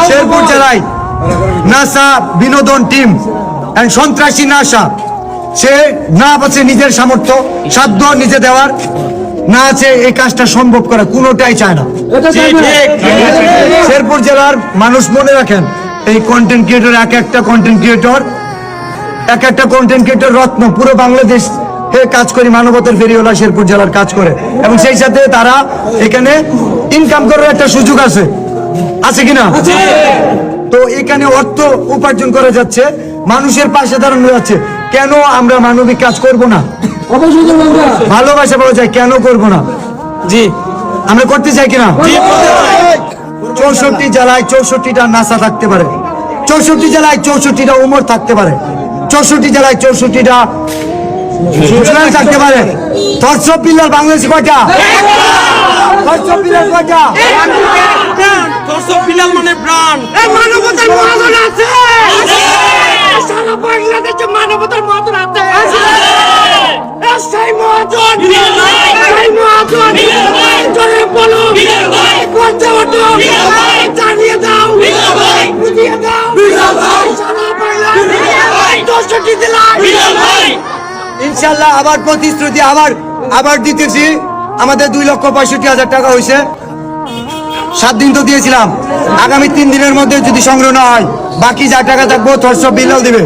শেরপুর জেলায় নাসা বিনোদন team and সন্ত্রাসী নাসা, সে না আছে নিজের সামর্থ্য সাধ্য নিজে দেওয়ার, না আছে এই কাজটা সম্ভব করা, কোনোটাই চায় না। শেরপুর জেলার মানুষ মনে রাখেন, এই কন্টেন্ট ক্রিয়েটর এক একটা কন্টেন্ট ক্রিয়েটর রত্ন, পুরো বাংলাদেশ কাজ করে, মানবতার ফেরিওয়ালা শেরপুর জেলার কাজ করে, এবং সেই সাথে তারা এখানে ইনকাম করার একটা সুযোগ আছে কিনা? তো এখানে অর্থ উপার্জন করা যাচ্ছে, মানুষের পাশে দাঁড়ানো যাচ্ছে। কেন আমরা মানবিক কাজ করব না? ভালোবাসা পাওয়া যায়, কেন করব না? জি, আমরা করতে চাই কিনা? 64 জেলায় 64টা নাসা থাকতে পারে, 64 জেলায় 64টা উমর থাকতে পারে, 64 জেলায় 64টা থাকতে পারে। ধর্ষক বিল্লাল বাংলাদেশে কয়টা? ধর্ষক বিল্লাল কয়টা? ধর্ষক বিল্লাল মানে প্রাণ। মানবতার মহাজন আছে, সারা বাংলাদেশে মানবতার মহাজন আছে। সেই মহাজন, সেই মহাজন জোরে বলো, করতে ওঠো, জানিয়ে দাও, বুঝিয়ে দাও, সারা বাংলাদেশে 64 জেলায় ইনশাল্লাহ আবার প্রতিশ্রুতি আবার দিতেছি। আমাদের 2,65,000 টাকা হয়েছে, 7 দিন তো দিয়েছিলাম, আগামী 3 দিনের মধ্যে যদি সংগ্রহ না হয় বাকি যা টাকা থাকবো ধর্ষক বিল্লাল দিবে।